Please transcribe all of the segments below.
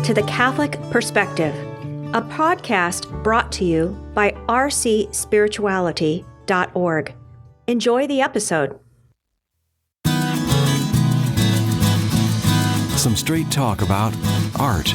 to The Catholic Perspective, a podcast brought to you by rcspirituality.org. Enjoy the episode. Some straight talk about art.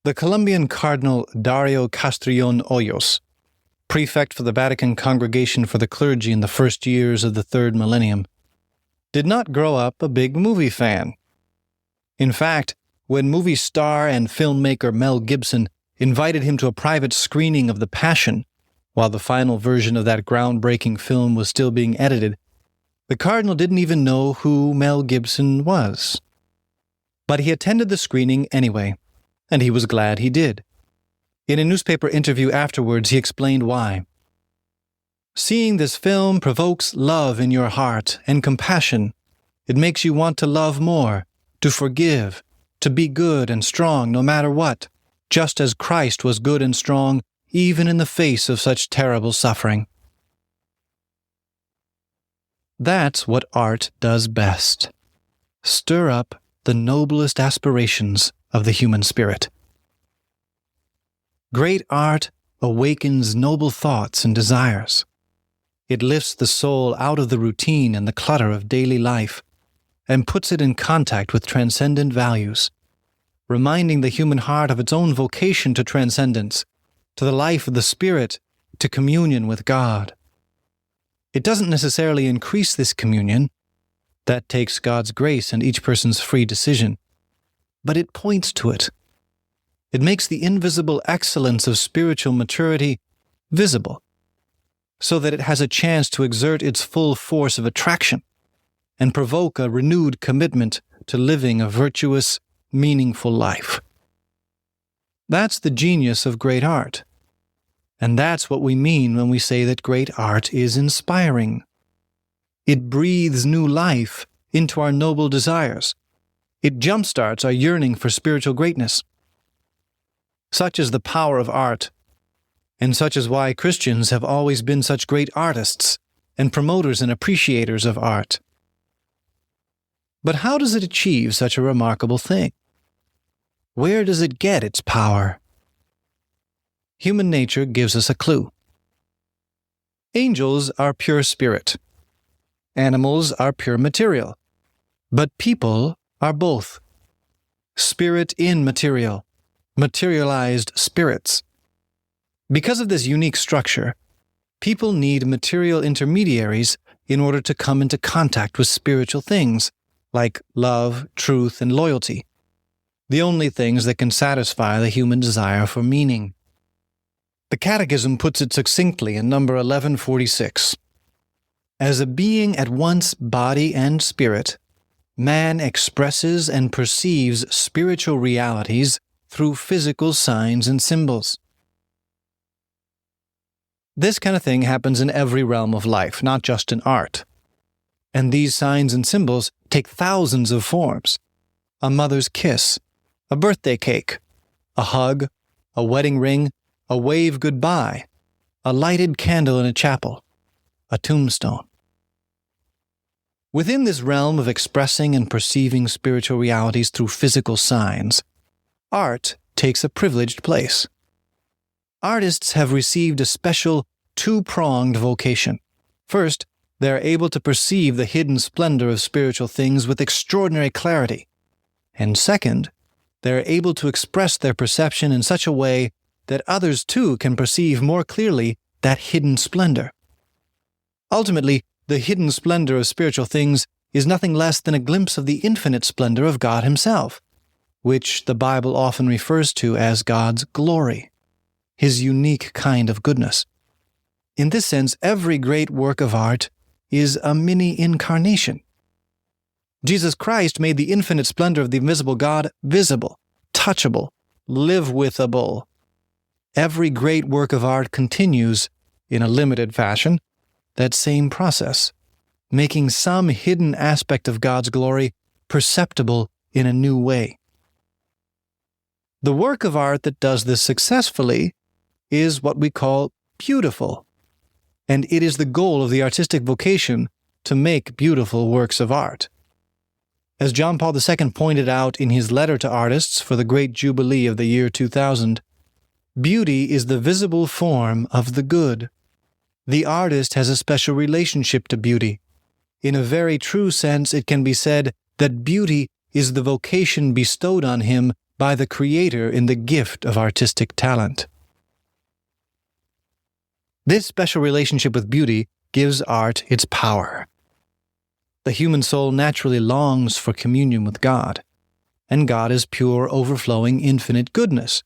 The Colombian Cardinal Dario Castrillon Hoyos, prefect for the Vatican Congregation for the Clergy in the first years of the third millennium, did not grow up a big movie fan. In fact, when movie star and filmmaker Mel Gibson invited him to a private screening of The Passion, while the final version of that groundbreaking film was still being edited, the Cardinal didn't even know who Mel Gibson was. But he attended the screening anyway, and he was glad he did. In a newspaper interview afterwards, he explained why. "Seeing this film provokes love in your heart and compassion. It makes you want to love more, to forgive, to be good and strong no matter what, just as Christ was good and strong even in the face of such terrible suffering." That's what art does best. Stir up the noblest aspirations of the human spirit. Great art awakens noble thoughts and desires. It lifts the soul out of the routine and the clutter of daily life and puts it in contact with transcendent values, reminding the human heart of its own vocation to transcendence, to the life of the Spirit, to communion with God. It doesn't necessarily increase this communion. That takes God's grace and each person's free decision. But it points to it. It makes the invisible excellence of spiritual maturity visible, so that it has a chance to exert its full force of attraction and provoke a renewed commitment to living a virtuous, meaningful life. That's the genius of great art. And that's what we mean when we say that great art is inspiring. It breathes new life into our noble desires. It jumpstarts our yearning for spiritual greatness. Such is the power of art, and such is why Christians have always been such great artists and promoters and appreciators of art. But how does it achieve such a remarkable thing? Where does it get its power? Human nature gives us a clue. Angels are pure spirit. Animals are pure material. But people are both. Spirit in material. Materialized spirits. Because of this unique structure, people need material intermediaries in order to come into contact with spiritual things, like love, truth, and loyalty, the only things that can satisfy the human desire for meaning. The Catechism puts it succinctly in number 1146. As a being at once body and spirit, man expresses and perceives spiritual realities through physical signs and symbols. This kind of thing happens in every realm of life, not just in art. And these signs and symbols take thousands of forms. A mother's kiss, a birthday cake, a hug, a wedding ring, a wave goodbye, a lighted candle in a chapel, a tombstone. Within this realm of expressing and perceiving spiritual realities through physical signs, art takes a privileged place. Artists have received a special two-pronged vocation. First, they are able to perceive the hidden splendor of spiritual things with extraordinary clarity. And second, they are able to express their perception in such a way that others too can perceive more clearly that hidden splendor. Ultimately, the hidden splendor of spiritual things is nothing less than a glimpse of the infinite splendor of God Himself, which the Bible often refers to as God's glory, His unique kind of goodness. In this sense, every great work of art is a mini-incarnation. Jesus Christ made the infinite splendor of the invisible God visible, touchable, live-withable. Every great work of art continues, in a limited fashion, that same process, making some hidden aspect of God's glory perceptible in a new way. The work of art that does this successfully is what we call beautiful, and it is the goal of the artistic vocation to make beautiful works of art. As John Paul II pointed out in his letter to artists for the great jubilee of the year 2000, beauty is the visible form of the good. The artist has a special relationship to beauty. In a very true sense, it can be said that beauty is the vocation bestowed on him by the Creator in the gift of artistic talent. This special relationship with beauty gives art its power. The human soul naturally longs for communion with God, and God is pure, overflowing, infinite goodness.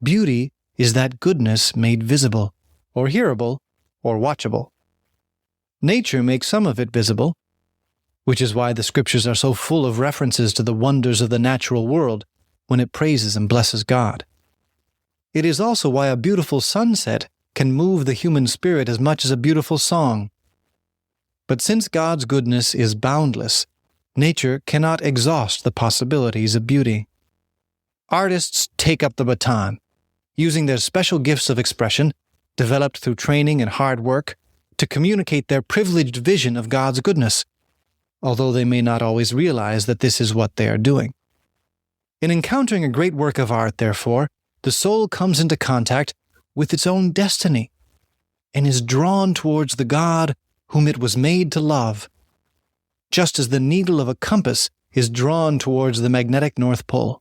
Beauty is that goodness made visible, or hearable, or watchable. Nature makes some of it visible, which is why the Scriptures are so full of references to the wonders of the natural world when it praises and blesses God. It is also why a beautiful sunset can move the human spirit as much as a beautiful song. But since God's goodness is boundless, nature cannot exhaust the possibilities of beauty. Artists take up the baton, using their special gifts of expression, developed through training and hard work, to communicate their privileged vision of God's goodness, although they may not always realize that this is what they are doing. In encountering a great work of art, therefore, the soul comes into contact with its own destiny and is drawn towards the God whom it was made to love, just as the needle of a compass is drawn towards the magnetic North Pole.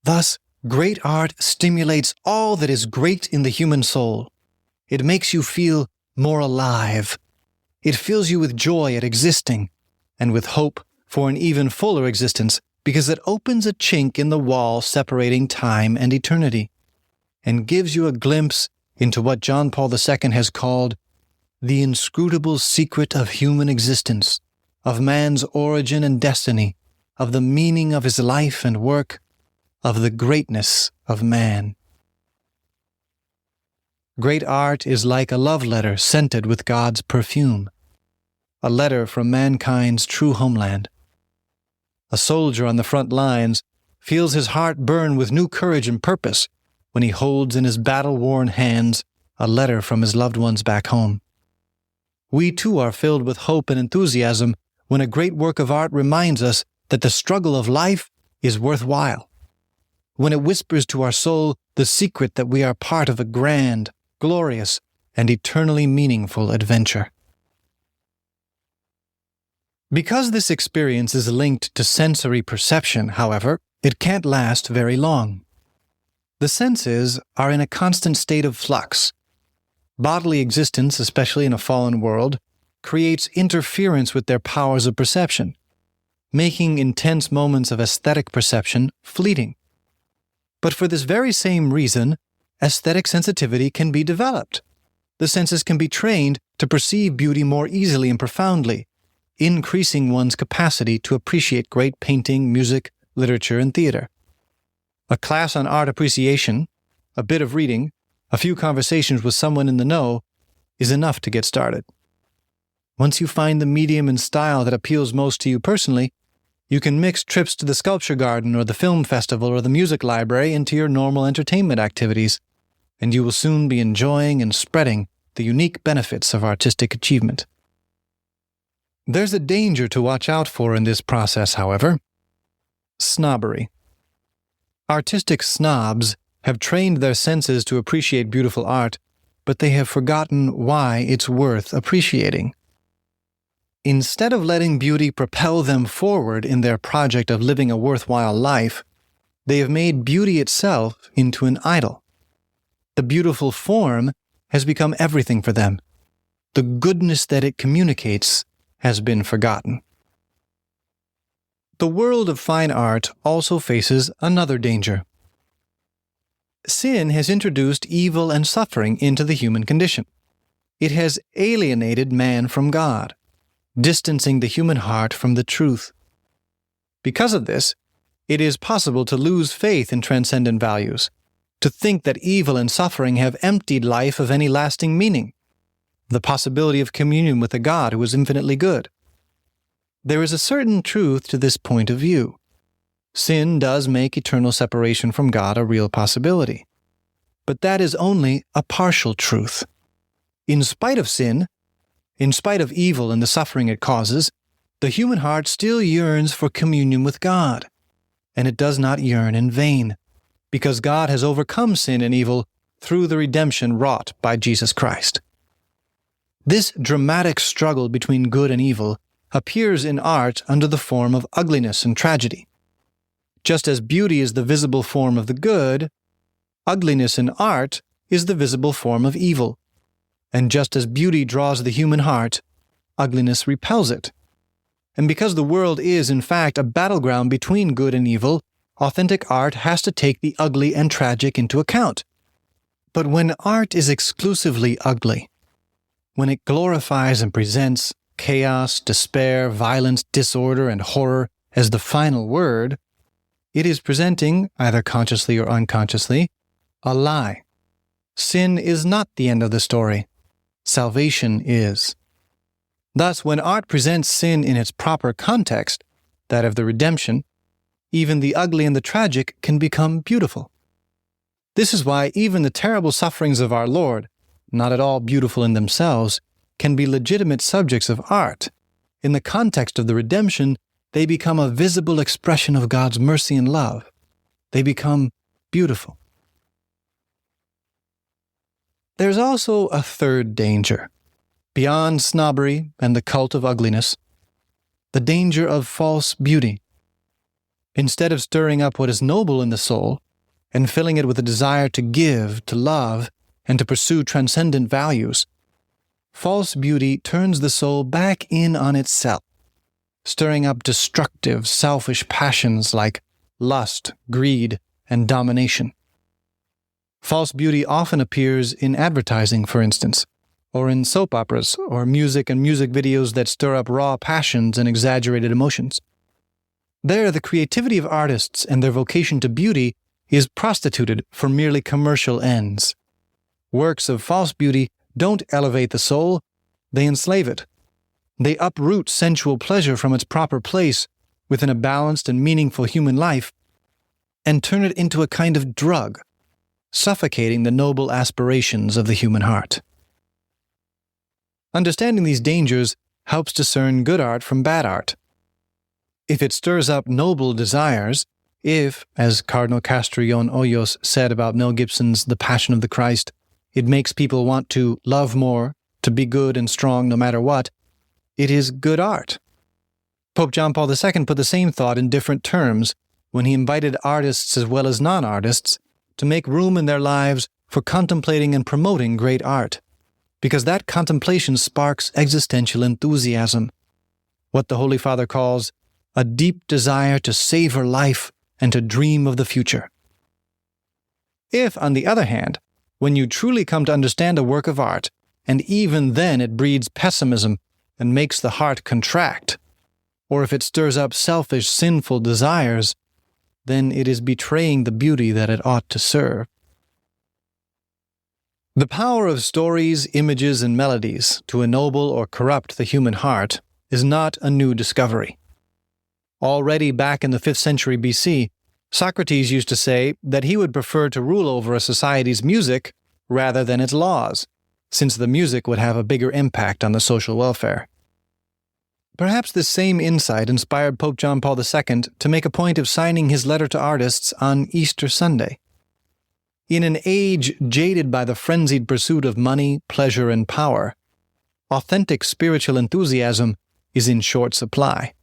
Thus, great art stimulates all that is great in the human soul. It makes you feel more alive. It fills you with joy at existing, and with hope for an even fuller existence, because it opens a chink in the wall separating time and eternity, and gives you a glimpse into what John Paul II has called the inscrutable secret of human existence, of man's origin and destiny, of the meaning of his life and work, of the greatness of man. Great art is like a love letter scented with God's perfume, a letter from mankind's true homeland. A soldier on the front lines feels his heart burn with new courage and purpose when he holds in his battle-worn hands a letter from his loved ones back home. We too are filled with hope and enthusiasm when a great work of art reminds us that the struggle of life is worthwhile, when it whispers to our soul the secret that we are part of a grand, glorious, and eternally meaningful adventure. Because this experience is linked to sensory perception, however, it can't last very long. The senses are in a constant state of flux. Bodily existence, especially in a fallen world, creates interference with their powers of perception, making intense moments of aesthetic perception fleeting. But for this very same reason, aesthetic sensitivity can be developed. The senses can be trained to perceive beauty more easily and profoundly, increasing one's capacity to appreciate great painting, music, literature, and theater. A class on art appreciation, a bit of reading, a few conversations with someone in the know is enough to get started. Once you find the medium and style that appeals most to you personally, you can mix trips to the sculpture garden or the film festival or the music library into your normal entertainment activities, and you will soon be enjoying and spreading the unique benefits of artistic achievement. There's a danger to watch out for in this process, however: snobbery. Artistic snobs have trained their senses to appreciate beautiful art, but they have forgotten why it's worth appreciating. Instead of letting beauty propel them forward in their project of living a worthwhile life, they have made beauty itself into an idol. The beautiful form has become everything for them. The goodness that it communicates has been forgotten. The world of fine art also faces another danger. Sin has introduced evil and suffering into the human condition. It has alienated man from God, distancing the human heart from the truth. Because of this, it is possible to lose faith in transcendent values, to think that evil and suffering have emptied life of any lasting meaning, the possibility of communion with a God who is infinitely good. There is a certain truth to this point of view. Sin does make eternal separation from God a real possibility. But that is only a partial truth. In spite of sin, In spite of evil and the suffering it causes, the human heart still yearns for communion with God, and it does not yearn in vain, because God has overcome sin and evil through the redemption wrought by Jesus Christ. This dramatic struggle between good and evil appears in art under the form of ugliness and tragedy. Just as beauty is the visible form of the good, ugliness in art is the visible form of evil. And just as beauty draws the human heart, ugliness repels it. And because the world is, in fact, a battleground between good and evil, authentic art has to take the ugly and tragic into account. But when art is exclusively ugly, when it glorifies and presents chaos, despair, violence, disorder, and horror as the final word, it is presenting, either consciously or unconsciously, a lie. Sin is not the end of the story. Salvation is. Thus, when art presents sin in its proper context, that of the redemption, even the ugly and the tragic can become beautiful. This is why even the terrible sufferings of our Lord, not at all beautiful in themselves, can be legitimate subjects of art. In the context of the redemption, they become a visible expression of God's mercy and love. They become beautiful. There's also a third danger, beyond snobbery and the cult of ugliness, the danger of false beauty. Instead of stirring up what is noble in the soul and filling it with a desire to give, to love, and to pursue transcendent values, false beauty turns the soul back in on itself, stirring up destructive, selfish passions like lust, greed, and domination. False beauty often appears in advertising, for instance, or in soap operas, or music and music videos that stir up raw passions and exaggerated emotions. There, the creativity of artists and their vocation to beauty is prostituted for merely commercial ends. Works of false beauty don't elevate the soul, they enslave it. They uproot sensual pleasure from its proper place within a balanced and meaningful human life and turn it into a kind of drug, suffocating the noble aspirations of the human heart. Understanding these dangers helps discern good art from bad art. If it stirs up noble desires, if, as Cardinal Castrillon Hoyos said about Mel Gibson's The Passion of the Christ, it makes people want to love more, to be good and strong no matter what, it is good art. Pope John Paul II put the same thought in different terms when he invited artists as well as non-artists to make room in their lives for contemplating and promoting great art, because that contemplation sparks existential enthusiasm, what the Holy Father calls a deep desire to savor life and to dream of the future. If, on the other hand, when you truly come to understand a work of art, and even then it breeds pessimism and makes the heart contract, or if it stirs up selfish, sinful desires, then it is betraying the beauty that it ought to serve. The power of stories, images, and melodies to ennoble or corrupt the human heart is not a new discovery. Already back in the 5th century BC, Socrates used to say that he would prefer to rule over a society's music rather than its laws, since the music would have a bigger impact on the social welfare. Perhaps this same insight inspired Pope John Paul II to make a point of signing his letter to artists on Easter Sunday. In an age jaded by the frenzied pursuit of money, pleasure, and power, authentic spiritual enthusiasm is in short supply.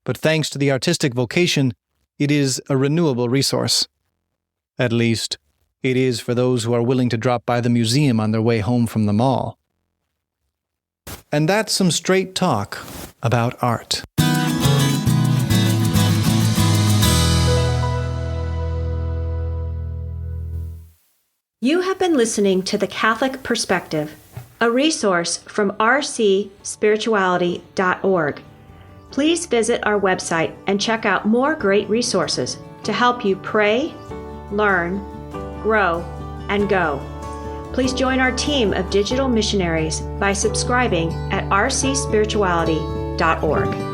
But thanks to the artistic vocation, it is a renewable resource. At least, it is for those who are willing to drop by the museum on their way home from the mall. And that's some straight talk about art. You have been listening to The Catholic Perspective, a resource from rcspirituality.org. Please visit our website and check out more great resources to help you pray, learn, grow, and go. Please join our team of digital missionaries by subscribing at rcspirituality.org.